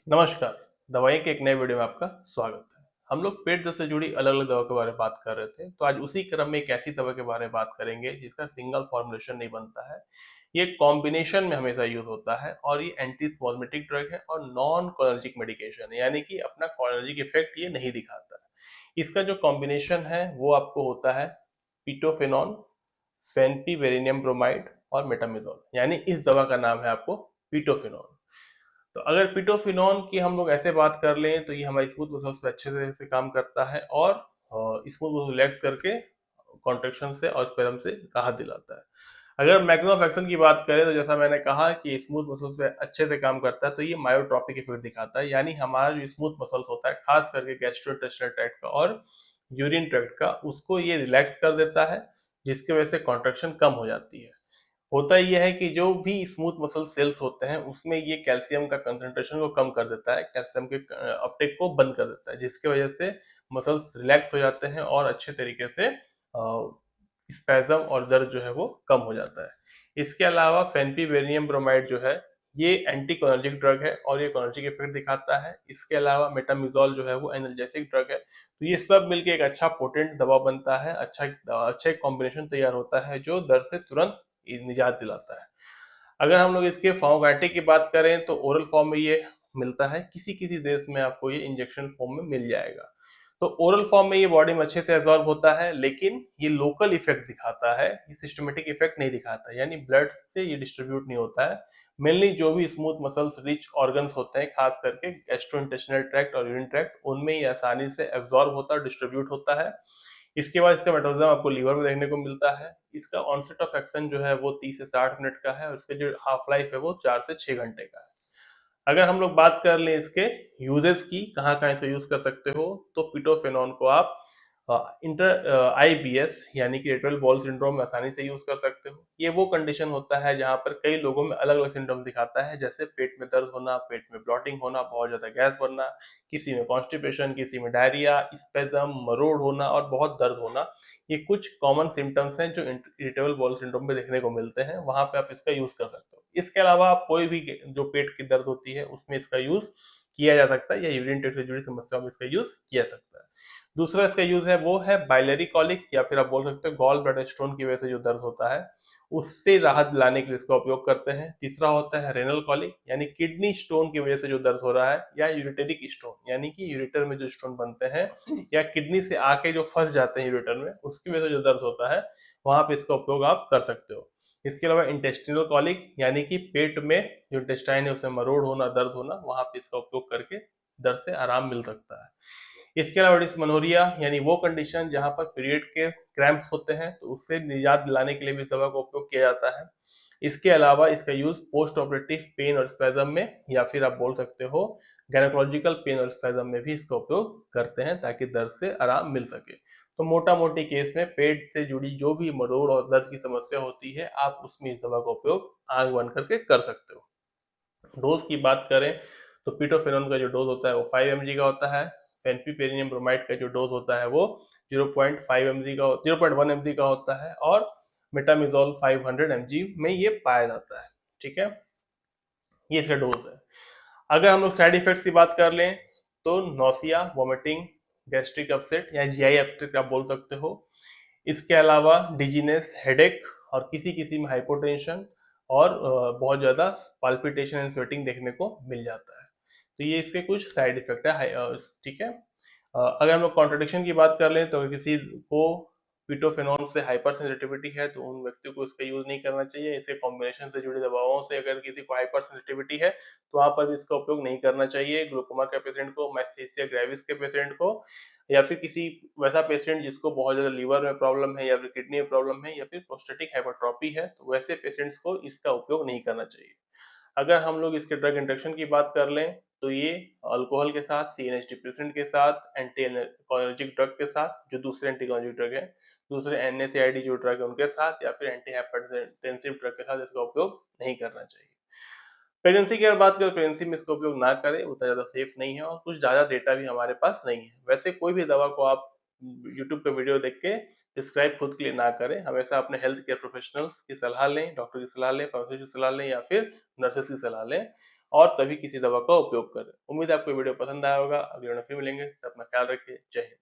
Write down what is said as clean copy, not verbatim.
नमस्कार। दवाई के एक नए वीडियो में आपका स्वागत है। हम लोग पेट दर्द से जुड़ी अलग-अलग दवा के बारे में बात कर रहे थे, तो आज उसी क्रम में एक ऐसी दवा के बारे में बात करेंगे जिसका सिंगल फॉर्मुलेशन नहीं बनता है। ये कॉम्बिनेशन में हमेशा यूज़ होता है और ये एंटी स्पॉज़मेटिक ड्रग है और नॉन कोलिनर्जिक मेडिकेशन है, यानी कि अपना कोलिनर्जिक इफ़ेक्ट ये नहीं दिखाता है। इसका जो कॉम्बिनेशन है वो आपको होता है पिटोफेनॉन, फेनपीवेरेनियम ब्रोमाइड और मेटामिज़ोल, यानी इस दवा का नाम है आपको पिटोफेनॉन। तो अगर पिटोफिनॉन की हम लोग ऐसे बात कर लें तो ये हमारी स्मूथ मसल्स पे अच्छे से काम करता है और स्मूथ मसल रिलैक्स करके कॉन्ट्रेक्शन से और स्पैज़म से राहत दिलाता है। अगर मैकेनिज्म ऑफ एक्शन की बात करें तो जैसा मैंने कहा कि स्मूथ मसल्स पे अच्छे से काम करता है, तो ये मायोट्रोपिक इफेक्ट दिखाता है, यानी हमारा जो स्मूथ मसल्स होता है खास करके गैस्ट्रोइंटेस्टिनल ट्रैक्ट का और यूरिन ट्रैक्ट का, उसको ये रिलैक्स कर देता है, जिसकी वजह से कॉन्ट्रैक्शन कम हो जाती है। होता ये है कि जो भी स्मूथ मसल सेल्स होते हैं उसमें ये कैल्शियम का कंसंट्रेशन को कम कर देता है, कैल्शियम के अपटेक को बंद कर देता है, जिसकी वजह से मसल्स रिलैक्स हो जाते हैं और अच्छे तरीके से स्पैज़म और दर्द जो है वो कम हो जाता है। इसके अलावा फेनपीवेरेनियम ब्रोमाइड जो है ये एंटी कोलिनर्जिक ड्रग है और ये कोलिनर्जिक इफेक्ट दिखाता है। इसके अलावा मेटामिज़ोल जो है वो एनाल्जेसिक ड्रग है। तो ये सब मिलके एक अच्छा पोटेंट दवा बनता है, अच्छा एक कॉम्बिनेशन तैयार होता है जो दर्द से तुरंत निजात दिलाता है। अगर हम लोग इसके फार्माकोकाइनेटिक की बात करें तो ओरल फॉर्म में ये मिलता है, किसी किसी देश में आपको ये इंजेक्शन फॉर्म में मिल जाएगा। तो ओरल फॉर्म में ये बॉडी में अच्छे से एब्जॉर्ब होता है, लेकिन ये लोकल इफेक्ट दिखाता है, ये सिस्टमेटिक इफेक्ट नहीं दिखाता, यानी ब्लड से ये डिस्ट्रीब्यूट नहीं होता है। मेनली जो भी स्मूथ मसल्स रिच ऑर्गन्स होते हैं, खास करके गैस्ट्रोइंटेस्टिनल ट्रैक्ट और यूरिन ट्रैक्ट, उनमें ये आसानी से एब्जॉर्ब होता है, डिस्ट्रीब्यूट होता है। इसके बाद इसका मेटाबॉलिज्म आपको लीवर में देखने को मिलता है। इसका ऑनसेट ऑफ एक्शन जो है वो 30 से 60 मिनट का है और इसका जो हाफ लाइफ है वो 4 से 6 घंटे का है। अगर हम लोग बात कर लें इसके यूजेस की, कहाँ-कहाँ इसे यूज़ कर सकते हो, तो पिटोफेनॉन को आप इंटर आईबीएस यानी कि इरिटेबल बाउल सिंड्रोम में आसानी से यूज़ कर सकते हो। ये वो कंडीशन होता है जहाँ पर कई लोगों में अलग-अलग सिम्पटम्स दिखाता है, जैसे पेट में दर्द होना, पेट में ब्लॉटिंग होना, बहुत ज़्यादा गैस बनना, किसी में कॉन्स्टिपेशन, किसी में डायरिया, स्पेज़म, मरोड़ होना और बहुत दर्द होना। ये कुछ कॉमन सिम्पटम्स हैं जो इरिटेबल बाउल सिंड्रोम में देखने को मिलते हैं, वहाँ पे आप इसका यूज़ कर सकते हो। इसके अलावा आप कोई भी जो पेट की दर्द होती है उसमें इसका यूज़ किया जा सकता है, या यूरिन ट्रैक्ट से जुड़ी समस्याओं में इसका यूज़ किया जा सकता है। दूसरा इसका यूज़ है वो है बाइलरी कॉलिक, या फिर आप बोल सकते हो गॉल ब्लैडर स्टोन की वजह से जो दर्द होता है, उससे राहत दिलाने के लिए इसका उपयोग करते हैं। तीसरा होता है रेनल कॉलिक, यानी किडनी स्टोन की वजह से जो दर्द हो रहा है, या यूरिटेरिक स्टोन, यानी कि यूरेटर में जो स्टोन बनते हैं या किडनी से आके जो फंस जाते हैं यूरेटर में, उसकी वजह से जो दर्द होता है, वहाँ पे इसका उपयोग आप कर सकते हो। इसके अलावा इंटेस्टिनल कॉलिक, यानी कि पेट में जो इंटेस्टाइन है उसमें मरोड़ होना, दर्द होना, वहाँ पे इसका उपयोग करके दर्द से आराम मिल सकता है। इसके अलावा डिस्मेनोरिया, यानी वो कंडीशन जहाँ पर पीरियड के क्रैम्प्स होते हैं, तो उससे निजात दिलाने के लिए भी इस दवा का उपयोग किया जाता है। इसके अलावा इसका यूज़ पोस्ट ऑपरेटिव पेन और स्पैज़म में, या फिर आप बोल सकते हो गायनेकोलॉजिकल पेन और स्पैज़म में भी इसका उपयोग करते हैं, ताकि दर्द से आराम मिल सके। तो मोटा-मोटी केस में पेट से जुड़ी जो भी मरोड़ और दर्द की समस्या होती है, आप उसमें इस दवा का उपयोग आँख बंद करके कर सकते हो। डोज की बात करें तो पिटोफेनोन का जो डोज होता है वो 5 mg का होता है। फेनपीपेनियम ब्रोमाइड का जो डोज होता है वो 0.5 mg का 0.1 mg का होता है और मेटामिजोल 500 mg में ये पाया जाता है। ठीक है, ये इसका डोज है। अगर हम लोग साइड इफेक्ट्स की बात कर लें तो नौसिया, वॉमिटिंग, गैस्ट्रिक अपसेट या जीआई अपसेट आप बोल सकते हो। इसके अलावा डिजीनेस, हेडेक और किसी किसी में हाइपोटेंशन और बहुत ज़्यादा पाल्पिटेशन एंड स्वेटिंग देखने को मिल जाता है। तो ये इसके कुछ साइड इफेक्ट है। ठीक है। अगर हम लोग कॉन्ट्रडिक्शन की बात कर लें तो अगर किसी को पिटोफेनॉन से हाइपर सेंसिटिविटी है तो उन व्यक्तियों को इसका यूज नहीं करना चाहिए। इसके कॉम्बिनेशन से जुड़ी दवाओं से अगर किसी को हाइपर सेंसिटिविटी है तो वहाँ पर भी इसका उपयोग नहीं करना चाहिए। ग्लूकोमा के पेशेंट को, मैस्टीसिया ग्रेविस के पेशेंट को, या फिर किसी वैसा पेशेंट जिसको बहुत ज़्यादा लीवर में प्रॉब्लम है या फिर किडनी में प्रॉब्लम है या फिर प्रोस्टेटिक हाइपरट्रॉपी है, तो वैसे पेशेंट्स को इसका उपयोग नहीं करना चाहिए। अगर हम लोग इसके ड्रग इंटरेक्शन की बात कर लें तो ये अल्कोहल के साथ, सीएनएच डिप्रेसेंट के साथ, एंटी कोलिनर्जिक ड्रग के साथ जो दूसरे एंटी कोलिनर्जिक ड्रग है, दूसरे एनएसएआईडी जो ड्रग है उनके साथ, या फिर एंटी हाइपरटेंसिव ड्रग के साथ इसका उपयोग नहीं करना चाहिए। प्रेगनेंसी की अगर बात करें, प्रेगनेंसी में इसका उपयोग ना करें, उतना ज़्यादा सेफ नहीं है और कुछ ज़्यादा डेटा भी हमारे पास नहीं है। वैसे कोई भी दवा को आप यूट्यूब पे वीडियो देख के प्रिस्क्राइब खुद के लिए ना करें। हमेशा अपने हेल्थ केयर प्रोफेशनल्स की सलाह लें, डॉक्टर की सलाह लें, फार्मासिस्ट की सलाह लें या फिर नर्सेस की सलाह लें। और तभी किसी दवा का उपयोग करें। उम्मीद है आपको वीडियो पसंद आया होगा। अगली वीडियो में फिर मिलेंगे, तब तक अपना ख्याल रखिए। जय हिंद।